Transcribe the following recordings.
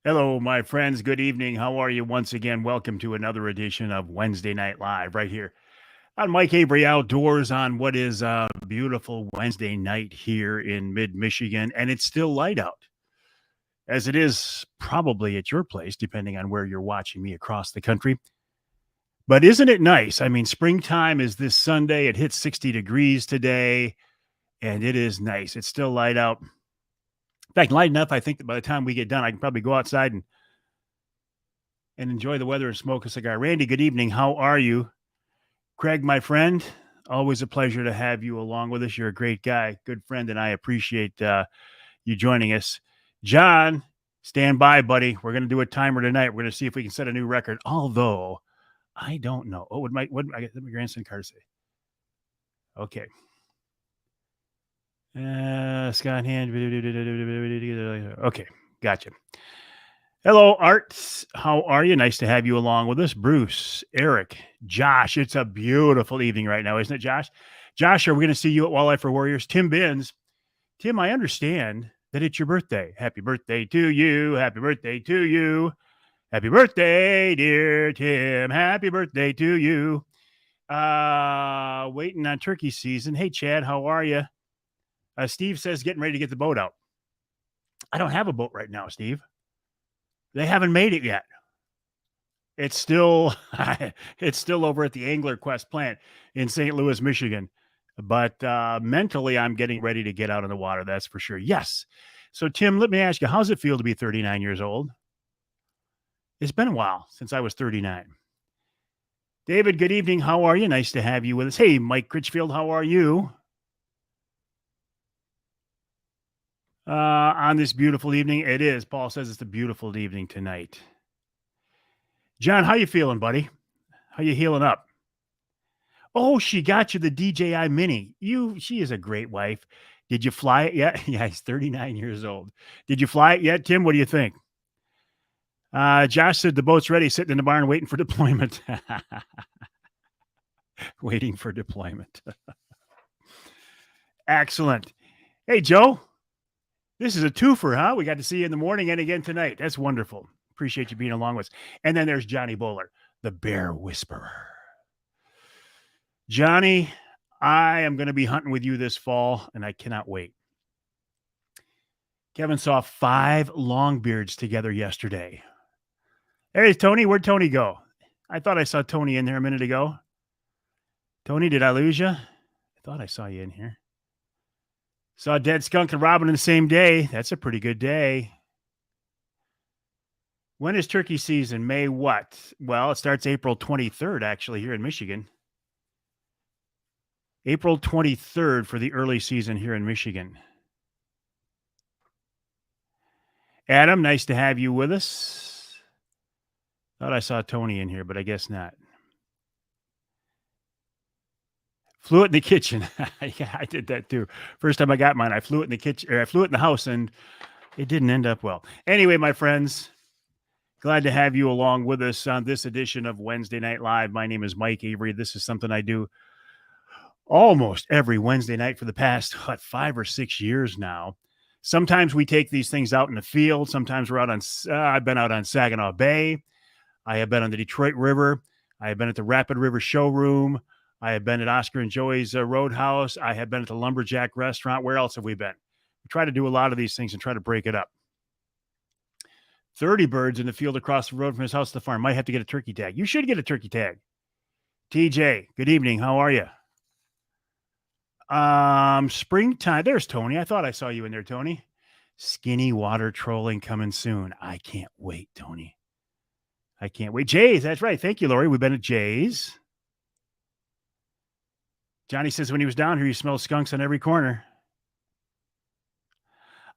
Hello, my friends. Good evening. How are you? Once again, welcome to another edition of Wednesday Night Live right here on Mike Avery Outdoors on what is a beautiful Wednesday night here in mid-Michigan. And it's still light out, as it is probably at your place, depending on where you're watching me across the country. But isn't it nice? I mean, springtime is this Sunday. It hits 60 degrees today, and it is nice. It's still light out. In fact, light enough, I think that by the time we get done, I can probably go outside and enjoy the weather and smoke a cigar. Randy, good evening. How are you? Craig, my friend, always a pleasure to have you along with us. You're a great guy, good friend, and I appreciate you joining us. John, stand by, buddy. We're going to do a timer tonight. We're going to see if we can set a new record, although I don't know. Oh, what my grandson Carter say? Okay. Scott Hand. Okay, gotcha. Hello, Art. How are you? Nice to have you along with us. Bruce, Eric, Josh. It's a beautiful evening right now, isn't it, Josh? Josh, are we going to see you at Wildlife for Warriors? Tim Binns. Tim, I understand that it's your birthday. Happy birthday to you. Happy birthday to you. Happy birthday, dear Tim. Happy birthday to you. Waiting on turkey season. Hey, Chad, how are you? Steve says getting ready to get the boat out. I don't have a boat right now, Steve. They haven't made it yet. It's still over at the Angler Quest plant in St. Louis, Michigan. But mentally, I'm getting ready to get out on the water. That's for sure. Yes. So, Tim, let me ask you, how's it feel to be 39 years old? It's been a while since I was 39. David, good evening. How are you? Nice to have you with us. Hey, Mike Critchfield, how are you? On this beautiful evening. It is. Paul says it's a beautiful evening tonight. John, how you feeling, buddy? How you healing up? Oh, she got you the DJI Mini. She is a great wife. Did you fly it yet? Yeah, he's 39 years old. Did you fly it yet, Tim? What do you think? Josh said the boat's ready, sitting in the barn waiting for deployment. Waiting for deployment. Excellent. Hey, Joe. This is a twofer, huh? We got to see you in the morning and again tonight. That's wonderful. Appreciate you being along with us. And then there's Johnny Bowler, the bear whisperer. Johnny, I am going to be hunting with you this fall, and I cannot wait. Kevin saw 5 longbeards together yesterday. There's Tony. Where'd Tony go? I thought I saw Tony in there a minute ago. Tony, did I lose you? I thought I saw you in here. Saw dead skunk and robin in the same day. That's a pretty good day. When is turkey season? May what? Well, it starts April 23rd, actually, here in Michigan. April 23rd for the early season here in Michigan. Adam, nice to have you with us. Thought I saw Tony in here, but I guess not. Flew it in the kitchen. Yeah, I did that too. First time I got mine, I flew it in the kitchen, or I flew it in the house, and it didn't end up well. Anyway, my friends, glad to have you along with us on this edition of Wednesday Night Live. My name is Mike Avery. This is something I do almost every Wednesday night for the past 5 or 6 years now. Sometimes we take these things out in the field. Sometimes we're out on, I've been out on Saginaw Bay. I have been on the Detroit River. I have been at the Rapid River Showroom. I have been at Oscar and Joey's Roadhouse. I have been at the Lumberjack Restaurant. Where else have we been? We try to do a lot of these things and try to break it up. 30 birds in the field across the road from his house to the farm. Might have to get a turkey tag. You should get a turkey tag. TJ, good evening. How are you? Springtime. There's Tony. I thought I saw you in there, Tony. Skinny water trolling coming soon. I can't wait, Tony. I can't wait. Jay's, that's right. Thank you, Lori. We've been at Jay's. Johnny says when he was down here, he smelled skunks on every corner.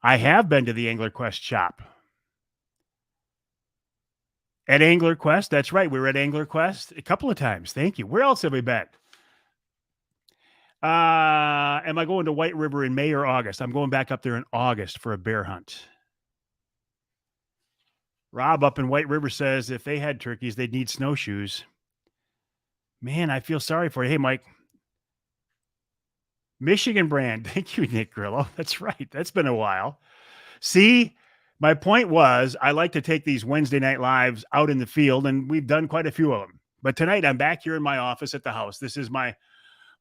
I have been to the Angler Quest shop. At Angler Quest, that's right. We were at Angler Quest a couple of times. Thank you. Where else have we been? Am I going to White River in May or August? I'm going back up there in August for a bear hunt. Rob up in White River says if they had turkeys, they'd need snowshoes. Man, I feel sorry for you. Hey, Mike. Michigan brand. Thank you, Nick Grillo. That's right. That's been a while. See, My point was, I like to take these Wednesday night lives out in the field, and we've done quite a few of them. But tonight, I'm back here in my office at the house. This is my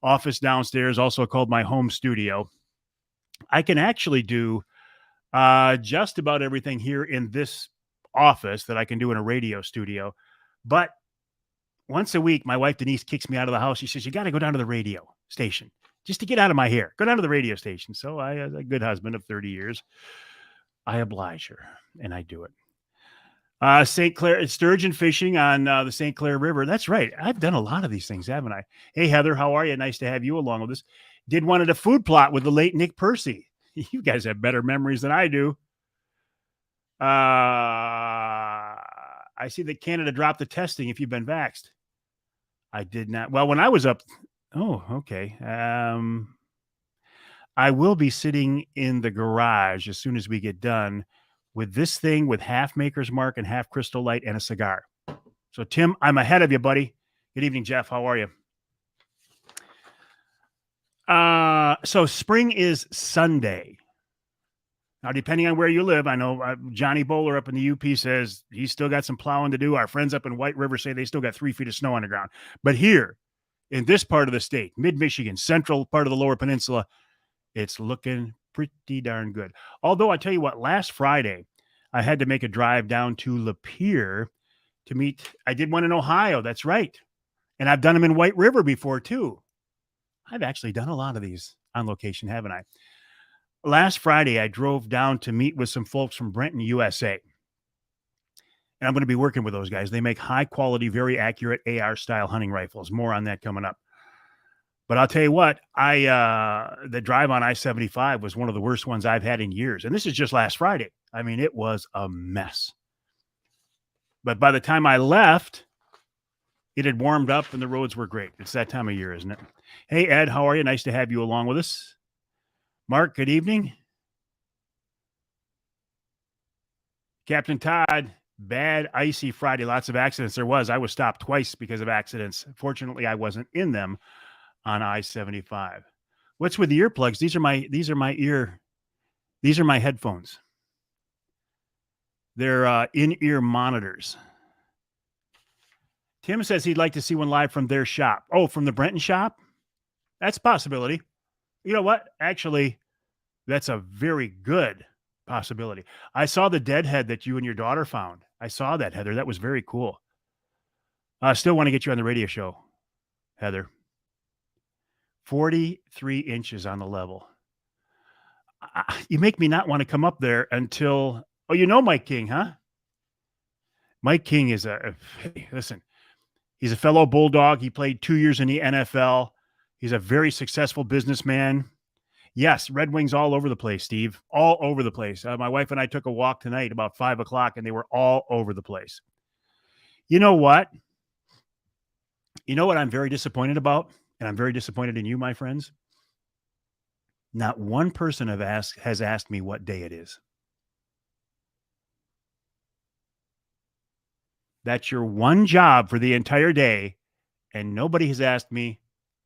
office downstairs, also called my home studio. I can actually do just about everything here in this office that I can do in a radio studio. But once a week, my wife Denise kicks me out of the house. She says, "You got to go down to the radio station just to get out of my hair. Go down to the radio station." So I, as a good husband of 30 years, I oblige her and I do it. St. Clair, sturgeon fishing on the St. Clair River. That's right. I've done a lot of these things, haven't I? Hey, Heather, how are you? Nice to have you along with us. Did one at a food plot with the late Nick Percy. You guys have better memories than I do. I see that Canada dropped the testing if you've been vaxxed. I did not. Well, when I was up, oh, okay. I will be sitting in the garage as soon as we get done with this thing with half Maker's Mark and half Crystal Light and a cigar. So, Tim, I'm ahead of you, buddy. Good evening, Jeff. How are you? So spring is Sunday. Now, depending on where you live, I know Johnny Bowler up in the UP says he's still got some plowing to do. Our friends up in White River say they still got 3 feet of snow on the ground. But here in this part of the state, mid-Michigan, central part of the Lower Peninsula, it's looking pretty darn good. Although I tell you what, last Friday, I had to make a drive down to Lapeer to meet. I did one in Ohio. That's right. And I've done them in White River before, too. I've actually done a lot of these on location, haven't I? Last Friday, I drove down to meet with some folks from Brenton, USA. And I'm going to be working with those guys. They make high quality, very accurate AR style hunting rifles. More on that coming up. But I'll tell you what, the drive on I-75 was one of the worst ones I've had in years. And this is just last Friday. I mean, it was a mess. But by the time I left, it had warmed up and the roads were great. It's that time of year, isn't it? Hey, Ed, how are you? Nice to have you along with us. Mark, good evening. Captain Todd, bad, icy Friday. Lots of accidents. There was. I was stopped twice because of accidents. Fortunately, I wasn't in them on I-75. What's with the earplugs? These are my headphones. They're in-ear monitors. Tim says he'd like to see one live from their shop. Oh, from the Brenton shop? That's a possibility. You know what? Actually, that's a very good possibility. I saw the dead head that you and your daughter found. I saw that, Heather. That was very cool. I still want to get you on the radio show, Heather. 43 inches on the level. You make me not want to come up there until, oh, you know Mike King, huh? Mike King is listen, he's a fellow Bulldog. He played 2 years in the NFL. He's a very successful businessman. Yes, Red Wings all over the place, Steve. All over the place. My wife and I took a walk tonight about 5 o'clock, and they were all over the place. You know what? You know what I'm very disappointed about? And I'm very disappointed in you, my friends. Not one person has asked me what day it is. That's your one job for the entire day, and nobody has asked me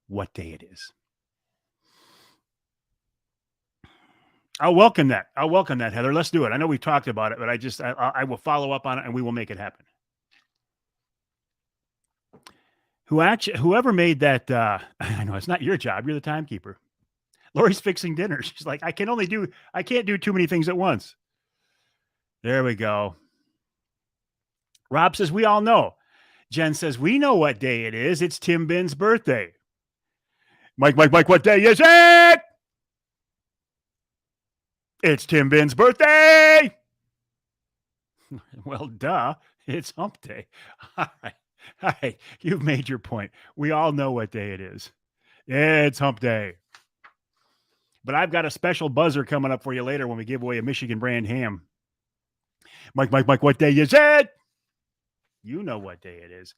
what day it is. I'll welcome that. Heather. Let's do it. I know we've talked about it, but I will follow up on it, and we will make it happen. Whoever made that, I know it's not your job. You're the timekeeper. Lori's fixing dinner. She's like, I can't do too many things at once. There we go. Rob says, we all know. Jen says, we know what day it is. It's Tim Binn's birthday. Mike, what day is it? It's Tim Binn's birthday. Well, duh. It's hump day. All right. You've made your point. We all know what day it is. It's hump day. But I've got a special buzzer coming up for you later when we give away a Michigan brand ham. Mike, what day is it? You know what day it is.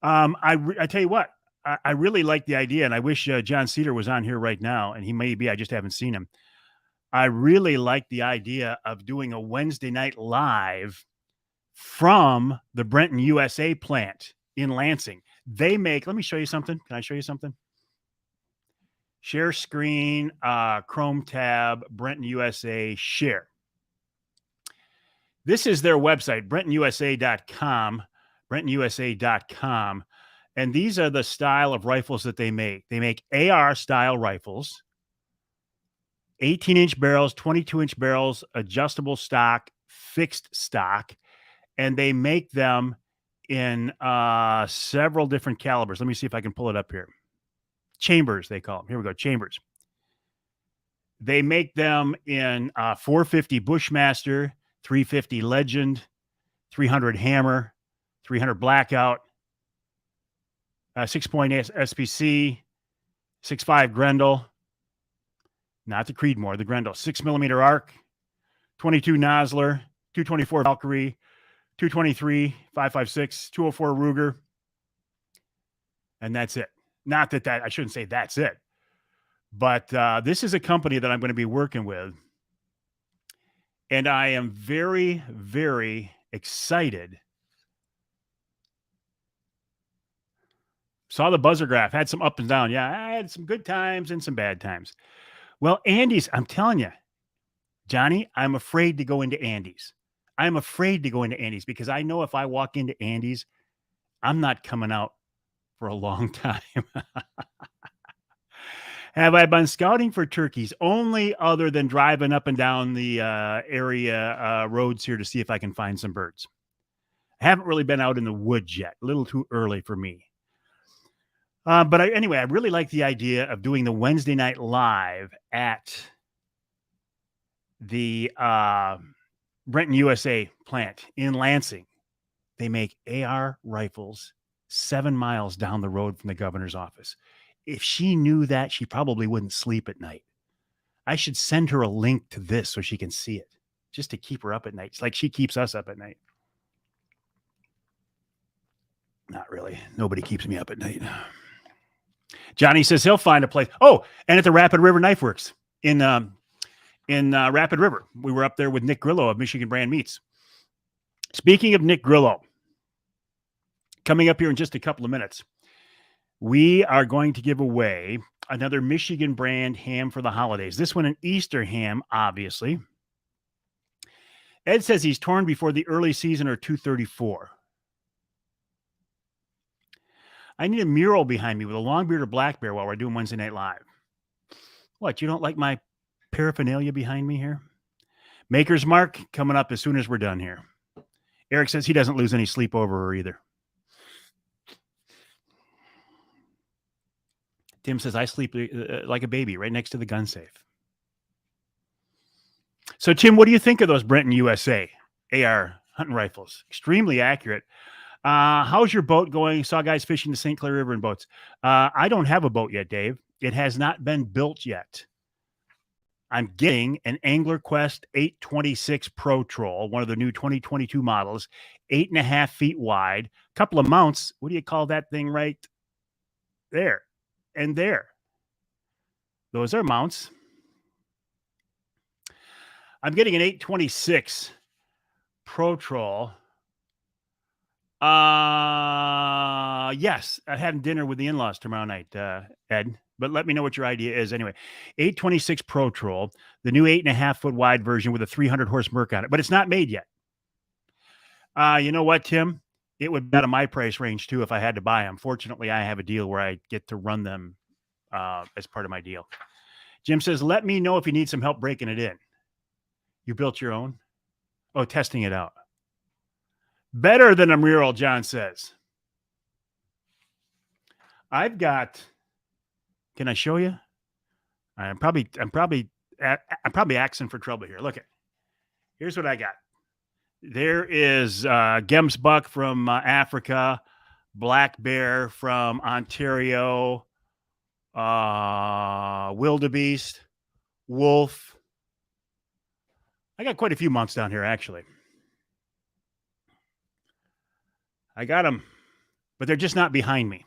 I tell you what, I really like the idea, and I wish John Cedar was on here right now, and he may be. I just haven't seen him. I really like the idea of doing a Wednesday night live from the Brenton, USA plant in Lansing. They make, let me show you something. Can I show you something? Share screen, Chrome tab, Brenton, USA, share. This is their website, brentonusa.com, brentonusa.com. And these are the style of rifles that they make. They make AR style rifles, 18-inch barrels, 22-inch barrels, adjustable stock, fixed stock, and they make them in several different calibers. Let me see if I can pull it up here. Chambers, they call them. Here we go, chambers. They make them in 450 Bushmaster, 350 Legend, 300 Hammer, 300 Blackout, 6-point SPC, 6.5 Grendel, not the Creedmoor, the Grendel, 6mm Arc, 22 Nosler, 224 Valkyrie, 223, 5.56, 204 Ruger, and that's it. Not that I shouldn't say that's it, but this is a company that I'm going to be working with, and I am very, very excited. Saw the buzzer graph, had some up and down. Yeah, I had some good times and some bad times. Well, Andy's, I'm telling you, Johnny, I'm afraid to go into Andy's. I'm afraid to go into Andy's because I know if I walk into Andy's, I'm not coming out for a long time. Have I been scouting for turkeys only other than driving up and down the area roads here to see if I can find some birds? I haven't really been out in the woods yet. A little too early for me. But anyway, I really like the idea of doing the Wednesday night live at the Brenton USA plant in Lansing. They make AR rifles 7 miles down the road from the governor's office. If she knew that, she probably wouldn't sleep at night. I should send her a link to this so she can see it, just to keep her up at night. It's like she keeps us up at night. Not really. Nobody keeps me up at night. Johnny says he'll find a place. Oh, and at the Rapid River Knife Works in Rapid River. We were up there with Nick Grillo of Michigan Brand Meats. Speaking of Nick Grillo, coming up here in just a couple of minutes, we are going to give away another Michigan brand ham for the holidays. This one an Easter ham, obviously. Ed says he's torn before the early season or 234. I need a mural behind me with a long beard or black bear while we're doing Wednesday Night Live. What, you don't like my paraphernalia behind me here? Maker's Mark coming up as soon as we're done here. Eric says he doesn't lose any sleep over her either. Tim says I sleep like a baby right next to the gun safe. So, Tim, what do you think of those Brenton USA AR hunting rifles? Extremely accurate. How's your boat going? Saw guys fishing the St. Clair River in boats. I don't have a boat yet, Dave. It has not been built yet. I'm getting an Angler Quest 826 Pro Troll, one of the new 2022 models, 8.5 feet wide, couple of mounts. What do you call that thing right there and there? Those are mounts. I'm getting an 826 Pro Troll. Yes, I'm having dinner with the in-laws tomorrow night, Ed. But let me know what your idea is. Anyway, 826 Pro Troll, the new 8.5 foot wide version with a 300 horse Merc on it, but it's not made yet. You know what, Tim? It would be out of my price range too if I had to buy them. Fortunately, I have a deal where I get to run them as part of my deal. Jim says, let me know if you need some help breaking it in. You built your own? Oh, testing it out. Better than a mural, John says. I've got. Can I show you? I'm probably asking for trouble here. Look at. Here's what I got. There is Gemsbuck from Africa, Black Bear from Ontario, Wildebeest, Wolf. I got quite a few months down here, actually. I got them, but they're just not behind me.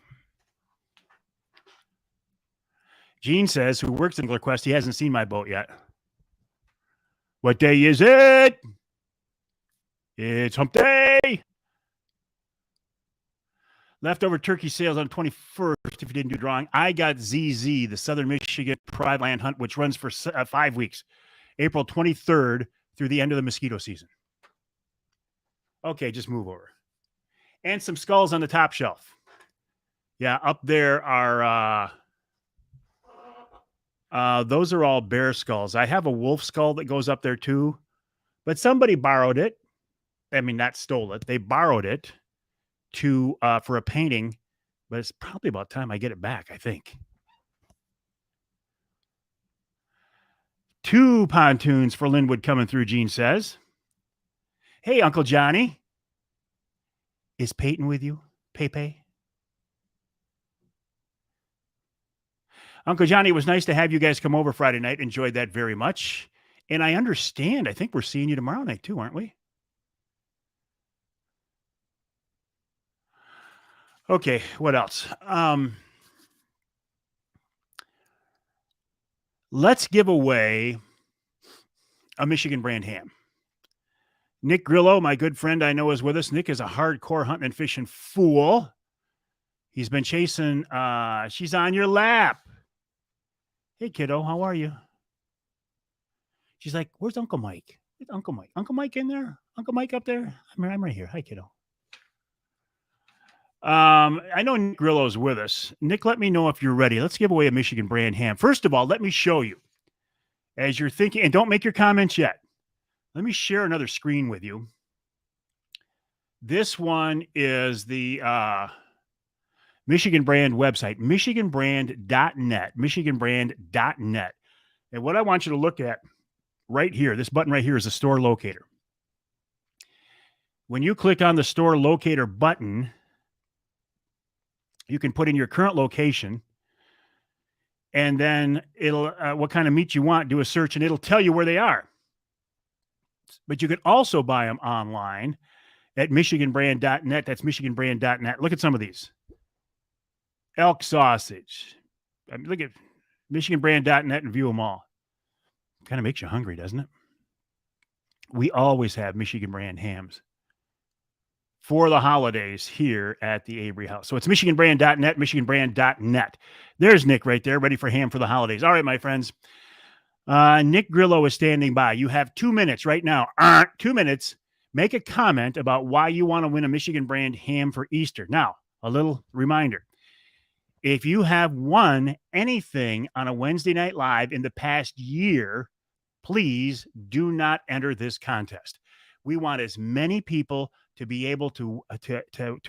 Gene says, who works in Angler Quest, he hasn't seen my boat yet. What day is it? It's hump day. Leftover turkey sales on 21st if you didn't do drawing. I got ZZ, the Southern Michigan Pride Land Hunt, which runs for 5 weeks, April 23rd through the end of the mosquito season. Okay, just move over. And some skulls on the top shelf. Yeah, up there are those are all bear skulls. I have a wolf skull that goes up there too, but somebody borrowed it. I mean, not stole it. They borrowed it to for a painting, but it's probably about time I get it back, I think. 2 pontoons for Linwood coming through, Gene says. Hey, Uncle Johnny. Is Peyton with you? Pepe? Uncle Johnny, it was nice to have you guys come over Friday night. Enjoyed that very much. And I understand, I think we're seeing you tomorrow night too, aren't we? Okay, what else? Let's give away a Michigan brand ham. Nick Grillo, my good friend I know is with us. Nick is a hardcore hunting and fishing fool. He's been chasing, she's on your lap. Hey, kiddo, how are you? She's like, where's Uncle Mike? Where's Uncle Mike? Uncle Mike in there? Uncle Mike up there? I'm right here. Hi, kiddo. I know Nick Grillo's with us. Nick, let me know if you're ready. Let's give away a Michigan brand ham. First of all, let me show you. As you're thinking, and don't make your comments yet. Let me share another screen with you. This one is the Michigan brand website, michiganbrand.net, michiganbrand.net. And what I want you to look at right here, this button right here is the store locator. When you click on the store locator button, you can put in your current location, and then it'll, what kind of meat you want, do a search, and it'll tell you where they are. But you can also buy them online at michiganbrand.net. That's michiganbrand.net. Look at some of these. Elk sausage. I mean, look at michiganbrand.net and view them all. Kind of makes you hungry, doesn't it? We always have Michigan brand hams for the holidays here at the Avery House. So it's michiganbrand.net, michiganbrand.net. There's Nick right there, ready for ham for the holidays. All right, my friends. Nick Grillo is standing by. You have 2 minutes right now. 2 minutes. Make a comment about why you want to win a Michigan brand ham for Easter. Now, a little reminder. If you have won anything on a Wednesday Night Live in the past year, please do not enter this contest. We want as many people to be able to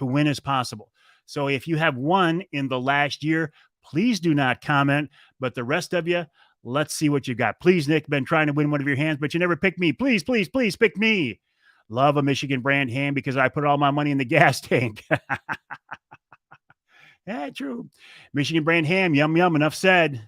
win as possible. So if you have won in the last year, please do not comment. But the rest of you, let's see what you got. Please, Nick, been trying to win one of your hams, but you never picked me. Please, please, please pick me. Love a Michigan brand ham because I put all my money in the gas tank. Yeah, true. Michigan brand ham, yum, yum. Enough said.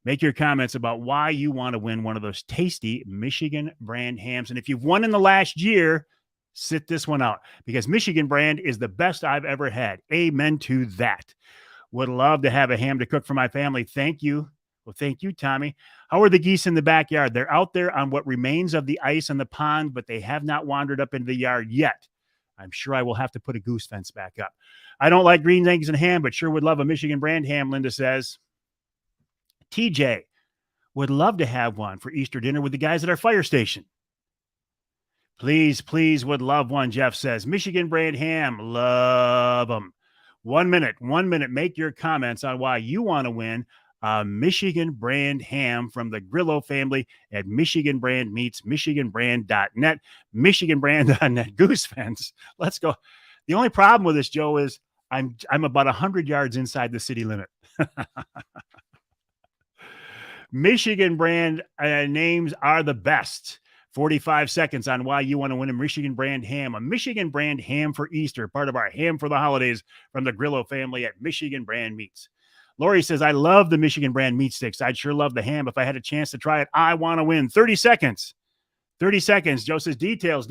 Make your comments about why you want to win one of those tasty Michigan brand hams. And if you've won in the last year, sit this one out because Michigan brand is the best I've ever had. Amen to that. Would love to have a ham to cook for my family. Thank you. Well, thank you, Tommy. How are the geese in the backyard? They're out there on what remains of the ice in the pond, but they have not wandered up into the yard yet. I'm sure I will have to put a goose fence back up. I don't like green eggs and ham, but sure would love a Michigan brand ham, Linda says. TJ would love to have one for Easter dinner with the guys at our fire station. Please, please would love one, Jeff says. Michigan brand ham, love them. 1 minute. Make your comments on why you want to win a Michigan brand ham from the Grillo family at Michigan Brand Meats, michiganbrand.net, michiganbrand.net. Goose fence. Let's go. The only problem with this, Joe, is I'm about 100 yards inside the city limit. Michigan brand names are the best. 45 seconds on why you want to win a Michigan brand ham. A Michigan brand ham for Easter, part of our ham for the holidays from the Grillo family at Michigan Brand Meats. Lori says, I love the Michigan brand meat sticks. I'd sure love the ham if I had a chance to try it. I want to win. 30 seconds. 30 seconds. Joe says, details.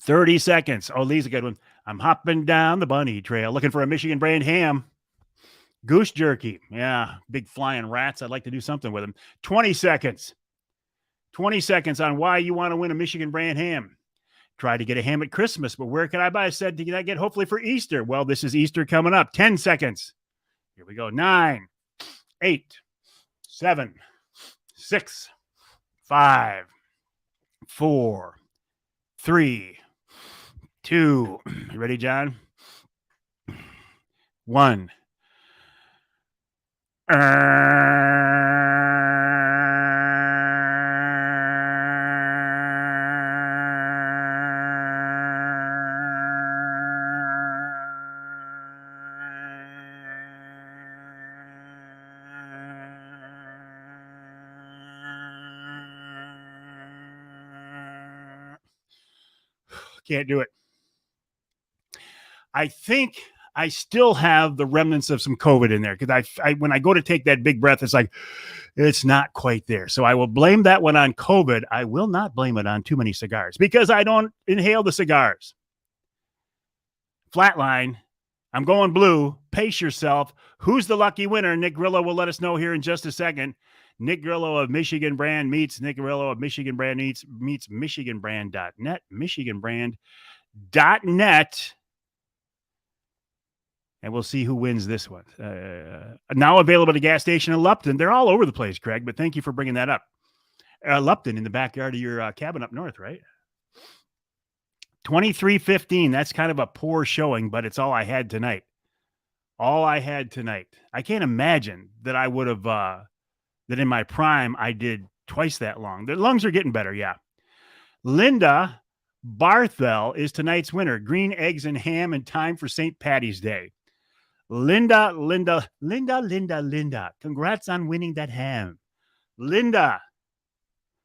30 seconds. Oh, Lee's a good one. I'm hopping down the bunny trail looking for a Michigan brand ham. Goose jerky. Yeah, big flying rats. I'd like to do something with them. 20 seconds. 20 seconds on why you want to win a Michigan brand ham. Try to get a ham at Christmas, but where can I buy a set to get hopefully for Easter? Well, this is Easter coming up. 10 seconds. Here we go. 9, 8, 7, 6, 5, 4, 3, 2. You ready, John? 1. Can't do it. I think I still have the remnants of some COVID in there because I when I go to take that big breath, it's like it's not quite there. So I will blame that one on COVID. I will not blame it on too many cigars because I don't inhale the cigars. Flatline. I'm going blue. Pace yourself. Who's the lucky winner? Nick Grillo will let us know here in just a second. Nick Grillo of Michigan Brand meets Nick Grillo of Michigan Brand meets MichiganBrand.net. MichiganBrand.net. And we'll see who wins this one. Now available at a gas station in Lupton. They're all over the place, Craig, but thank you for bringing that up. Lupton in the backyard of your cabin up north, right? 23.15. That's kind of a poor showing, but it's all I had tonight. I can't imagine that I would have, that in my prime, I did twice that long. The lungs are getting better, yeah. Linda Barthel is tonight's winner. Green eggs and ham in time for St. Patty's Day. Linda. Congrats on winning that ham. Linda.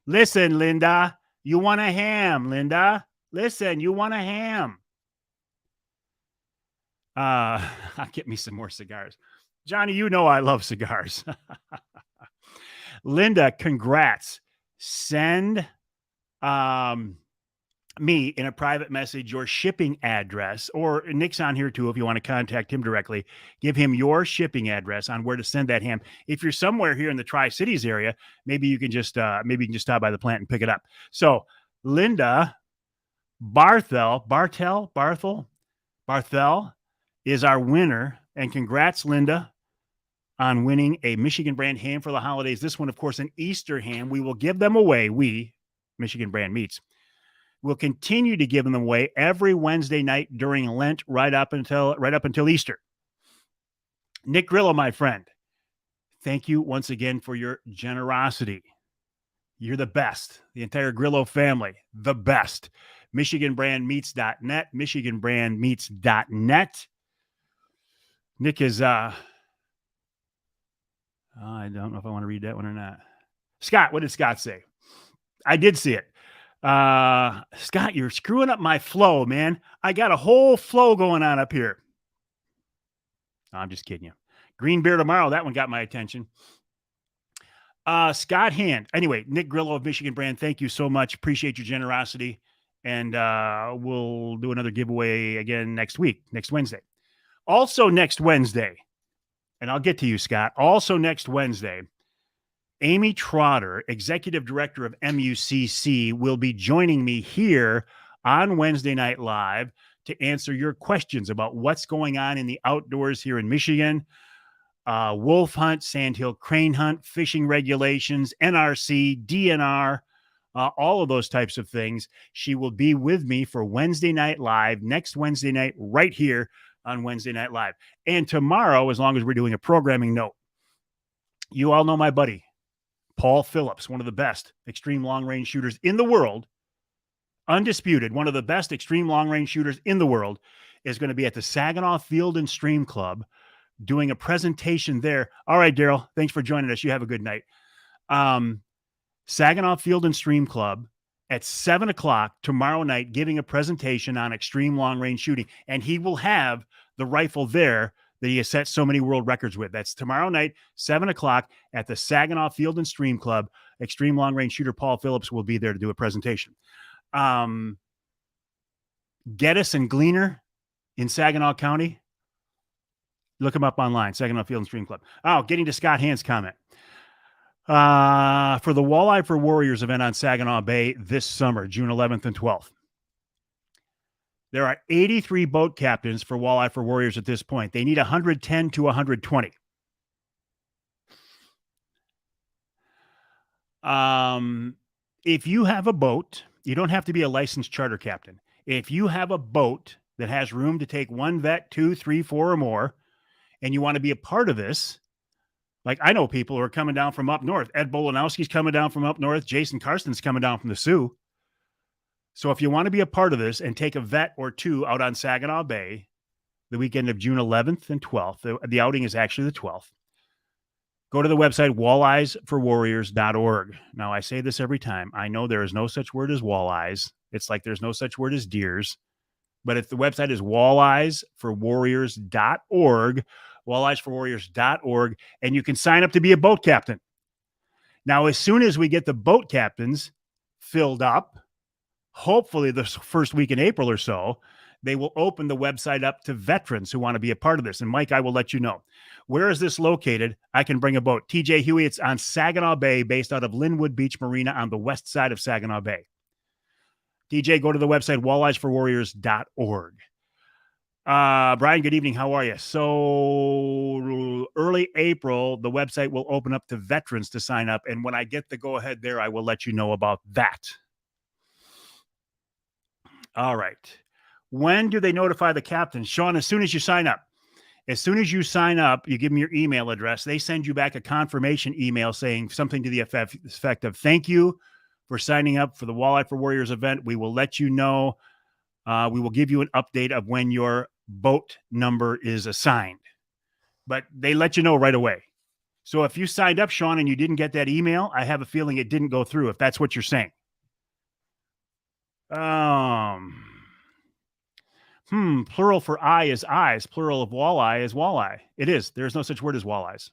Listen, Linda. You want a ham, Linda. Listen, you want a ham. I'll get me some more cigars. Johnny, you know I love cigars. Linda, congrats. Send me in a private message your shipping address, or Nick's on here too if you want to contact him directly. Give him your shipping address on where to send that ham. If you're somewhere here in the Tri-Cities area, maybe you can just stop by the plant and pick it up. So Linda Barthel is our winner, and congrats, Linda, on winning a Michigan Brand ham for the holidays. This one, of course, an Easter ham. We will give them away. We, Michigan Brand Meats, will continue to give them away every Wednesday night during Lent, right up until Easter. Nick Grillo, my friend, thank you once again for your generosity. You're the best. The entire Grillo family, the best. MichiganBrandMeats.net, MichiganBrandMeats.net. Nick is, I don't know if I want to read that one or not. Scott, what did Scott say? I did see it. Scott, you're screwing up my flow, man. I got a whole flow going on up here. No, I'm just kidding you. Green beer tomorrow. That one got my attention. Scott Hand. Anyway, Nick Grillo of Michigan Brand, thank you so much. Appreciate your generosity. And we'll do another giveaway again next Wednesday. Also next Wednesday, and I'll get to you, Scott. Also next Wednesday, Amy Trotter, Executive Director of MUCC, will be joining me here on Wednesday Night Live to answer your questions about what's going on in the outdoors here in Michigan. Wolf hunt, sandhill crane hunt, fishing regulations, NRC, DNR, all of those types of things. She will be with me for Wednesday Night Live, next Wednesday night, right here on Wednesday Night Live. And tomorrow, as long as we're doing a programming note, you all know my buddy, Paul Phillips, one of the best extreme long-range shooters in the world, undisputed, one of the best extreme long-range shooters in the world, is going to be at the Saginaw Field and Stream Club doing a presentation there. All right, Daryl, thanks for joining us. You have a good night. Saginaw Field and Stream Club at 7 o'clock tomorrow night, giving a presentation on extreme long-range shooting. And he will have the rifle there that he has set so many world records with. That's tomorrow night, 7 o'clock at the Saginaw Field and Stream Club. Extreme long-range shooter Paul Phillips will be there to do a presentation. Geddes and Gleaner in Saginaw County. Look him up online, Saginaw Field and Stream Club. Oh, getting to Scott Hand's comment. For the Walleye for Warriors event on Saginaw Bay this summer, June 11th and 12th. There are 83 boat captains for Walleye for Warriors at this point. They need 110 to 120. If you have a boat You don't have to be a licensed charter captain. If you have a boat that has room to take one vet, 2, 3, 4, or more, and you want to be a part of this, like I know people who are coming down from up north. Ed Bolanowski's coming down from up north. Jason Carson's coming down from the Sioux. So if you want to be a part of this and take a vet or two out on Saginaw Bay the weekend of June 11th and 12th, the outing is actually the 12th, go to the website walleyesforwarriors.org. Now, I say this every time. I know there is no such word as walleyes. It's like there's no such word as deers. But if the website is walleyesforwarriors.org, walleyesforwarriors.org, and you can sign up to be a boat captain. Now, as soon as we get the boat captains filled up, hopefully the first week in April or so, they will open the website up to veterans who want to be a part of this. And Mike, I will let you know. Where is this located? I can bring a boat. TJ Huey, it's on Saginaw Bay, based out of Linwood Beach Marina on the west side of Saginaw Bay. TJ, go to the website walleyesforwarriors.org. Brian, good evening. How are you? So early April, the website will open up to veterans to sign up. And when I get the go ahead there, I will let you know about that. All right. When do they notify the captains? Sean, as soon as you sign up. As soon as you sign up, you give them your email address. They send you back a confirmation email saying something to the effect of, thank you for signing up for the Walleye for Warriors event. We will let you know. We will give you an update of when your boat number is assigned. But they let you know right away. So if you signed up, Sean, and you didn't get that email, I have a feeling it didn't go through, if that's what you're saying. Plural for eye is eyes. Plural of walleye is walleye. It is. There's no such word as walleyes.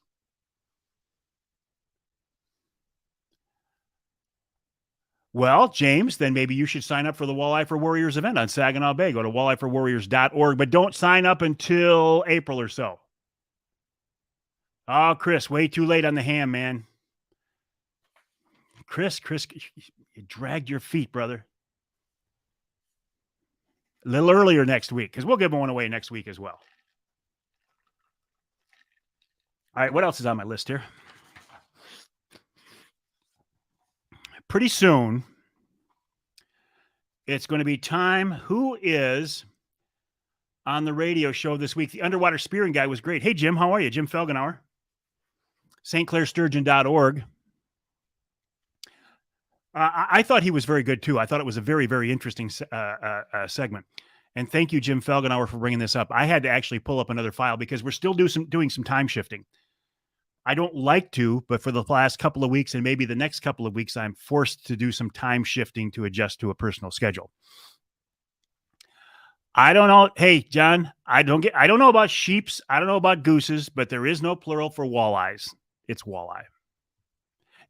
Well, James, then maybe you should sign up for the Walleye for Warriors event on Saginaw Bay. Go to walleyforwarriors.org, but don't sign up until April or so. Oh, Chris, way too late on the ham, man. Chris, you dragged your feet, brother. A little earlier next week, because we'll give one away next week as well. All right, what else is on my list here? Pretty soon, it's going to be time. Who is on the radio show this week? The underwater spearing guy was great. Hey, Jim, how are you? Jim Felgenauer, stclairsturgeon.org. I thought he was very good, too. I thought it was a very, very interesting segment. And thank you, Jim Felgenauer, for bringing this up. I had to actually pull up another file because we're still doing some time shifting. I don't like to, but for the last couple of weeks and maybe the next couple of weeks, I'm forced to do some time shifting to adjust to a personal schedule. I don't know. Hey, John, I don't know about sheeps. I don't know about gooses, but there is no plural for walleyes. It's walleye.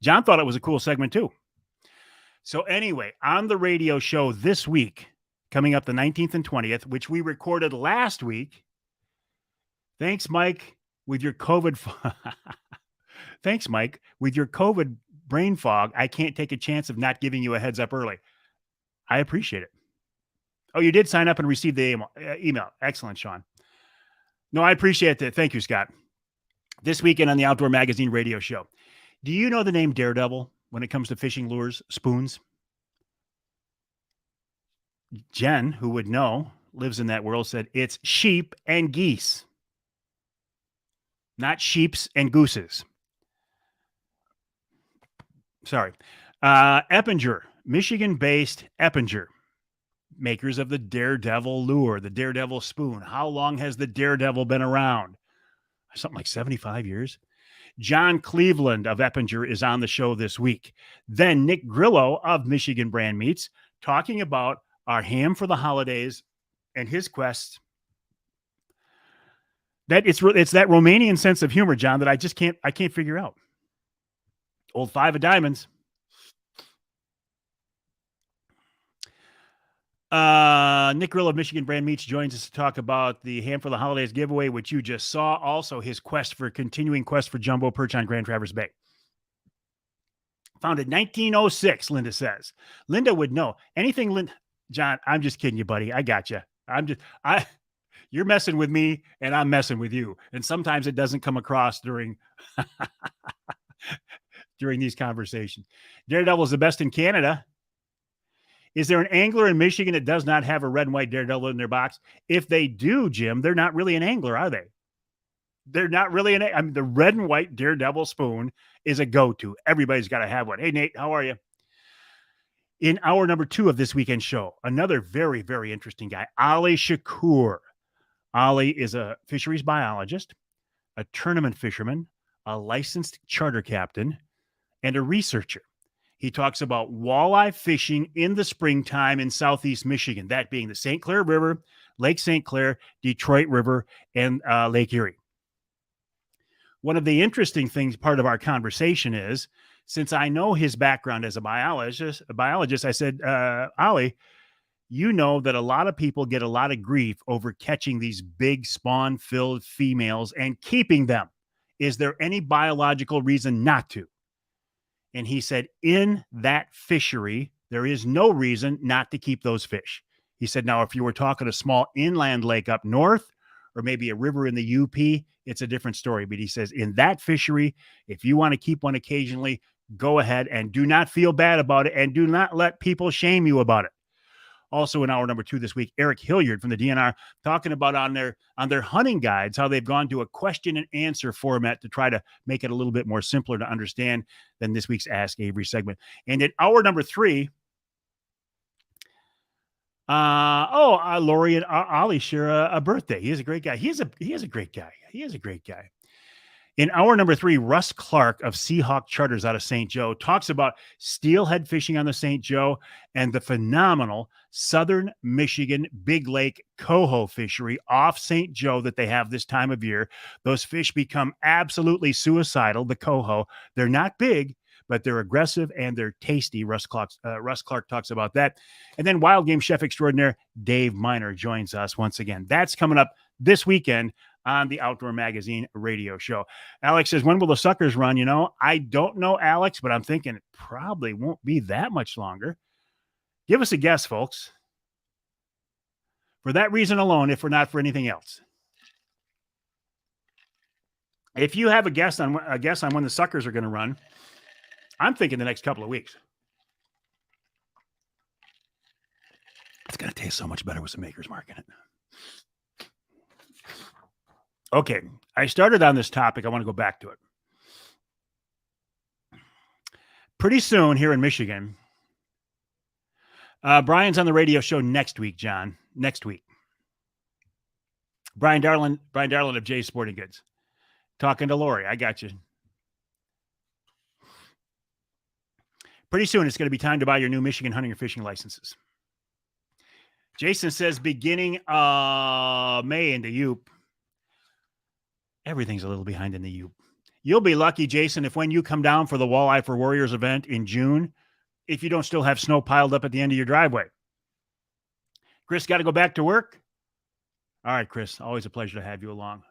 John thought it was a cool segment, too. So anyway, on the radio show this week, coming up the 19th and 20th, which we recorded last week. Thanks, Mike, with your COVID. Thanks, Mike. With your COVID brain fog, I can't take a chance of not giving you a heads up early. I appreciate it. Oh, you did sign up and receive the email. Excellent, Sean. No, I appreciate that. Thank you, Scott. This weekend on the Outdoor Magazine radio show. Do you know the name Daredevil when it comes to fishing lures, spoons? Jen, who would know, lives in that world, said it's sheep and geese, not sheeps and gooses. Sorry. Eppinger, Michigan-based Eppinger, makers of the Daredevil lure, the Daredevil spoon. How long has the Daredevil been around? Something like 75 years. John Cleveland of Eppinger is on the show this week. Then Nick Grillo of Michigan Brand Meats talking about our ham for the holidays and his quest. That it's that Romanian sense of humor, John, that I can't figure out. Old Five of Diamonds. Nick Grillo of Michigan Brand Meats joins us to talk about the Ham for the Holidays giveaway, which you just saw. Also, his continuing quest for jumbo perch on Grand Traverse Bay. Founded 1906, Linda says. Linda would know anything. John, I'm just kidding you, buddy. I got you. You're messing with me, and I'm messing with you. And sometimes it doesn't come across during these conversations. Daredevil is the best in Canada. Is there an angler in Michigan that does not have a red and white daredevil in their box? If they do, Jim, they're not really an angler, are they? They're not really I mean, the red and white daredevil spoon is a go-to. Everybody's got to have one. Hey, Nate, how are you? In hour number 2 of this weekend show, another very, very interesting guy, Ali Shakur. Ali is a fisheries biologist, a tournament fisherman, a licensed charter captain, and a researcher. He talks about walleye fishing in the springtime in southeast Michigan, that being the St. Clair River, Lake St. Clair, Detroit River, and Lake Erie. One of the interesting things, part of our conversation is, since I know his background as a biologist, I said, Ali, you know that a lot of people get a lot of grief over catching these big spawn-filled females and keeping them. Is there any biological reason not to? And he said, in that fishery, there is no reason not to keep those fish. He said, now, if you were talking a small inland lake up north, or maybe a river in the UP, it's a different story. But he says, in that fishery, if you want to keep one occasionally, go ahead and do not feel bad about it, and do not let people shame you about it. Also in hour number 2 this week, Eric Hilliard from the DNR talking about on their hunting guides, how they've gone to a question and answer format to try to make it a little bit more simpler to understand than this week's Ask Avery segment. And in hour number 3, Lori and Ali share a birthday. He is a great guy. He is a great guy. He is a great guy. In hour number 3, Russ Clark of Seahawk Charters out of St. Joe talks about steelhead fishing on the St. Joe and the phenomenal Southern Michigan Big Lake coho fishery off St. Joe that they have this time of year. Those fish become absolutely suicidal, the coho. They're not big, but they're aggressive and they're tasty. Russ Clark talks about that. And then wild game chef extraordinaire Dave Miner joins us once again. That's coming up this weekend on the Outdoor Magazine radio show. Alex says, when will the suckers run? You know, I don't know, Alex, but I'm thinking it probably won't be that much longer. Give us a guess, folks. For that reason alone, if we're not for anything else. If you have a guess on when the suckers are going to run, I'm thinking the next couple of weeks. It's going to taste so much better with some Maker's Mark in it. Okay, I started on this topic. I want to go back to it. Pretty soon here in Michigan, Brian's on the radio show next week, John. Next week. Brian Darlin of Jay's Sporting Goods. Talking to Lori. I got you. Pretty soon, it's going to be time to buy your new Michigan hunting or fishing licenses. Jason says beginning May in the Upe. Everything's a little behind in the Upe. You'll be lucky, Jason, if when you come down for the Walleye for Warriors event in June, if you don't still have snow piled up at the end of your driveway. Chris, got to go back to work? All right, Chris, always a pleasure to have you along.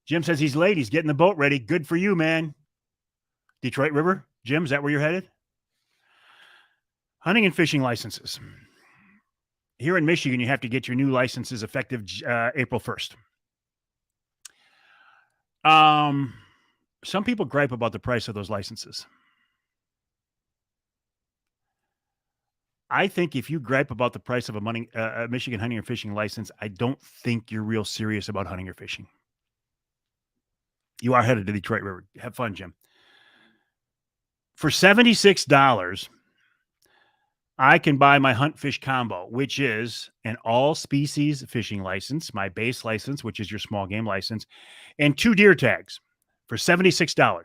Jim says he's late. He's getting the boat ready. Good for you, man. Detroit River? Jim, is that where you're headed? Hunting and fishing licenses. Here in Michigan, you have to get your new licenses effective April 1st. Some people gripe about the price of those licenses. I think if you gripe about the price of a Michigan hunting or fishing license, I don't think you're real serious about hunting or fishing. You are headed to Detroit River. Have fun, Jim. For $76, I can buy my Hunt Fish Combo, which is an all-species fishing license, my base license, which is your small game license, and 2 deer tags for $76.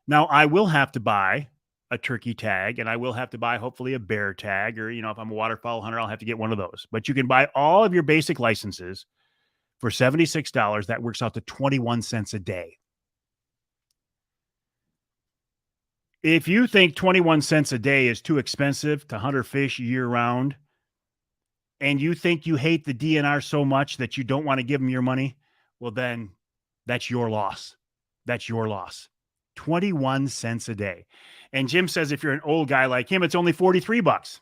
Now, I will have to buy a turkey tag, and I will have to buy, hopefully, a bear tag, or, if I'm a waterfowl hunter, I'll have to get one of those. But you can buy all of your basic licenses for $76. That works out to 21 cents a day. If you think 21 cents a day is too expensive to hunt or fish year-round, and you think you hate the DNR so much that you don't want to give them your money, well, then that's your loss. That's your loss. 21 cents a day. And Jim says if you're an old guy like him, it's only $43.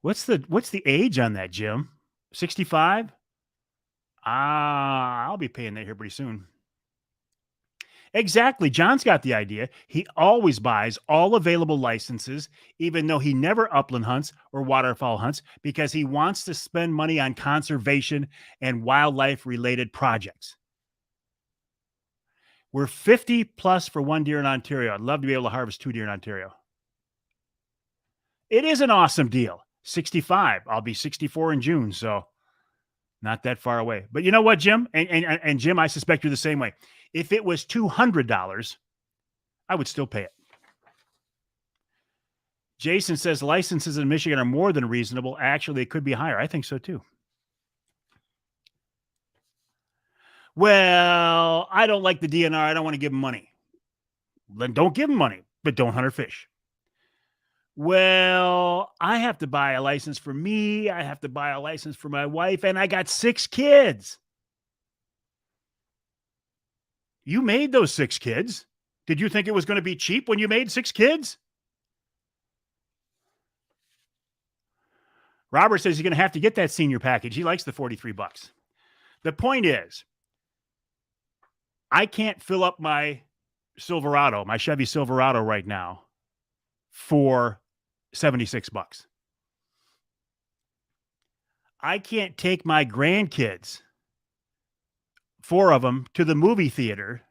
What's the age on that, Jim? 65? I'll be paying that here pretty soon. Exactly. John's got the idea. He always buys all available licenses, even though he never upland hunts or waterfowl hunts, because he wants to spend money on conservation and wildlife related projects. We're 50 plus for one deer in Ontario. I'd love to be able to harvest 2 deer in Ontario. It is an awesome deal. 65. I'll be 64 in June, so not that far away. But you know what, Jim? And Jim, I suspect you're the same way. If it was $200, I would still pay it. Jason says licenses in Michigan are more than reasonable. Actually, they could be higher. I think so too. Well, I don't like the DNR. I don't want to give them money. Then don't give them money, but don't hunt or fish. Well, I have to buy a license for me. I have to buy a license for my wife, and I got 6 kids. You made those 6 kids. Did you think it was going to be cheap when you made 6 kids? Robert says he's going to have to get that senior package. He likes the $43. The point is, I can't fill up my Silverado, my Chevy Silverado right now for $76. I can't take my grandkids, 4 of them, to the movie theater.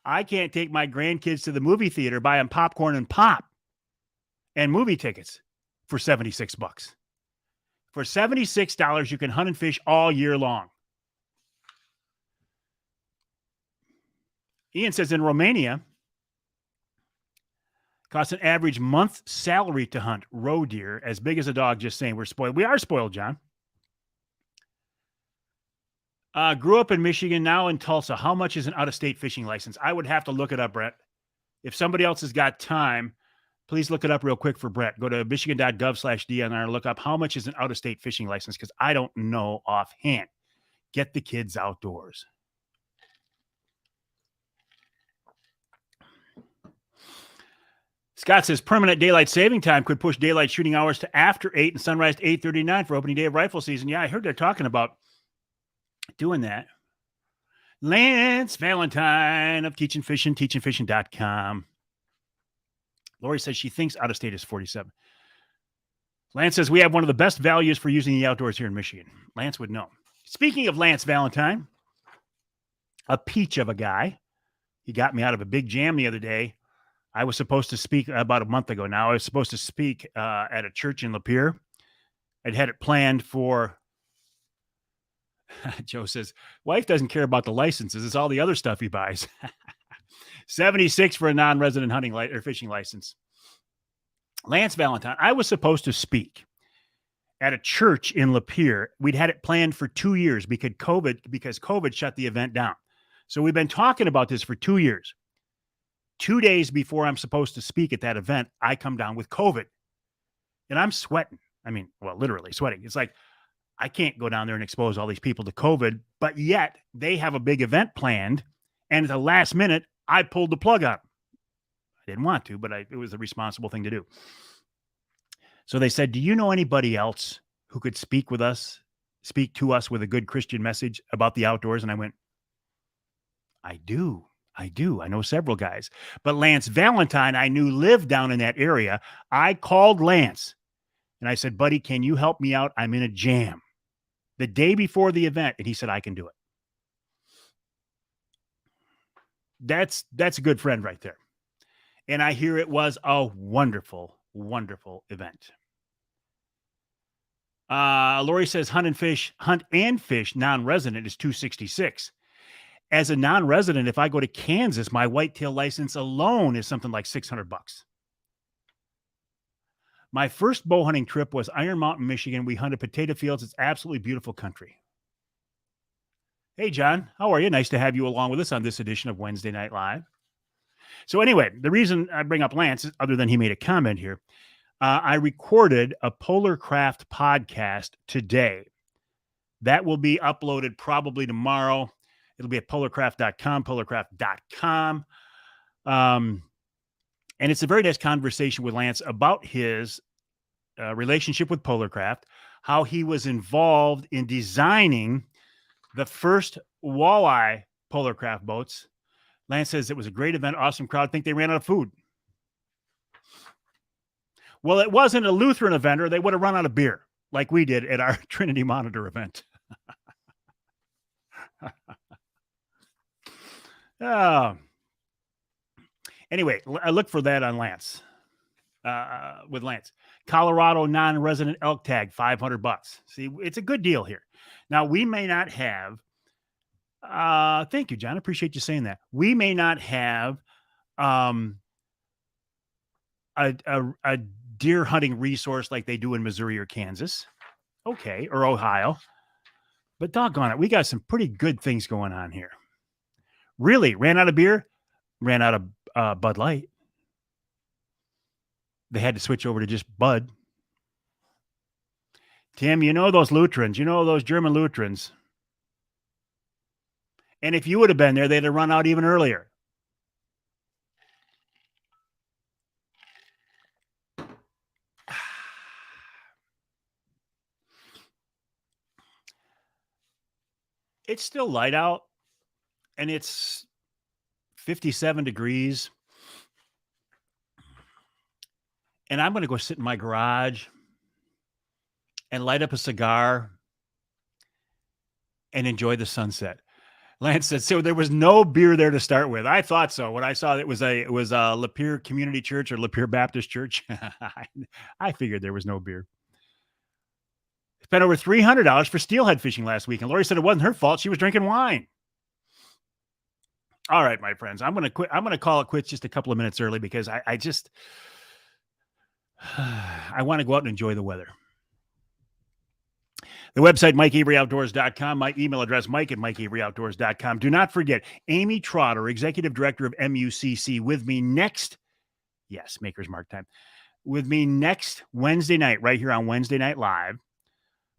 I can't take my grandkids to the movie theater, buy them popcorn and pop and movie tickets for $76. For $76, you can hunt and fish all year long. Ian says in Romania, costs an average month salary to hunt roe deer as big as a dog. Just saying, we're spoiled. We are spoiled, John. Grew up in Michigan, now in Tulsa. How much is an out-of-state fishing license? I would have to look it up, Brett. If somebody else has got time, please look it up real quick for Brett. Go to michigan.gov/DNR and look up how much is an out-of-state fishing license, because I don't know offhand. Get the kids outdoors. Scott says permanent daylight saving time could push daylight shooting hours to after 8 and sunrise to 8:39 for opening day of rifle season. Yeah, I heard they're talking about doing that. Lance Valentine of Teaching Fishing, teachingfishing.com. Lori says she thinks out of state is 47. Lance says we have one of the best values for using the outdoors here in Michigan. Lance would know. Speaking of Lance Valentine, a peach of a guy. He got me out of a big jam the other day. I was supposed to speak about a month ago now. I was supposed to speak at a church in Lapeer. I'd had it planned for, Joe says, wife doesn't care about the licenses. It's all the other stuff he buys. 76 for a non-resident hunting or fishing license. Lance Valentine, I was supposed to speak at a church in Lapeer. We'd had it planned for 2 years because COVID shut the event down. So we've been talking about this for 2 years. 2 days before I'm supposed to speak at that event, I come down with COVID. And I'm sweating. I mean, well, literally sweating. It's like, I can't go down there and expose all these people to COVID, but yet they have a big event planned. And at the last minute, I pulled the plug on them. I didn't want to, but it was the responsible thing to do. So they said, do you know anybody else who could speak to us with a good Christian message about the outdoors? And I went, I do. I know several guys. But Lance Valentine, I knew lived down in that area. I called Lance and I said, buddy, can you help me out? I'm in a jam. The day before the event. And he said, I can do it. That's a good friend right there. And I hear it was a wonderful, wonderful event. Lori says hunt and fish non-resident is $266. As a non-resident, if I go to Kansas, my whitetail license alone is something like $600. My first bow hunting trip was Iron Mountain, Michigan. We hunted potato fields. It's absolutely beautiful country. Hey, John, how are you? Nice to have you along with us on this edition of Wednesday Night Live. So anyway, the reason I bring up Lance, other than he made a comment here, I recorded a Polar Craft podcast today. That will be uploaded probably tomorrow. It'll be at polarcraft.com. And it's a very nice conversation with Lance about his relationship with Polar Craft, how he was involved in designing the first walleye polar craft boats. Lance says it was a great event, awesome crowd. Think they ran out of food. Well, it wasn't a Lutheran event, or they would have run out of beer like we did at our Trinity Monitor event. Anyway, I look for that on Lance. With Lance, Colorado non-resident elk tag, $500. See, it's a good deal here. Now we may not have. Thank you, John. Appreciate you saying that. We may not have a deer hunting resource like they do in Missouri or Kansas, okay, or Ohio. But doggone it, we got some pretty good things going on here. Really, ran out of beer, ran out of Bud Light. They had to switch over to just Bud. Tim, you know those Lutherans, you know those German Lutherans. And if you would have been there, they'd have run out even earlier. It's still light out, and it's 57 degrees. And I'm going to go sit in my garage and light up a cigar and enjoy the sunset. Lance said, so there was no beer there to start with. I thought so. When I saw it was a Lapeer Community Church or Lapeer Baptist Church, I figured there was no beer. Spent over $300 for steelhead fishing last week. And Lori said it wasn't her fault. She was drinking wine. All right, my friends, I'm going to quit. I'm going to call it quits just a couple of minutes early because I just, I want to go out and enjoy the weather. The website, MikeAveryOutdoors.com. My email address, Mike@MikeAveryOutdoors.com. Do not forget, Amy Trotter, Executive Director of MUCC, with me next, yes, Maker's Mark time, with me next Wednesday night, right here on Wednesday Night Live.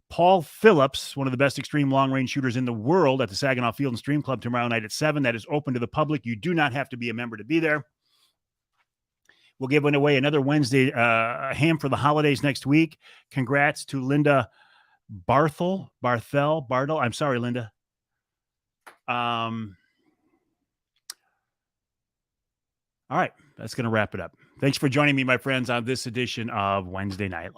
Paul Phillips, one of the best extreme long-range shooters in the world, at the Saginaw Field and Stream Club tomorrow night at 7. That is open to the public. You do not have to be a member to be there. We'll give away another Wednesday ham for the holidays next week. Congrats to Linda Barthel. I'm sorry, Linda. All right, that's going to wrap it up. Thanks for joining me, my friends, on this edition of Wednesday Night Live.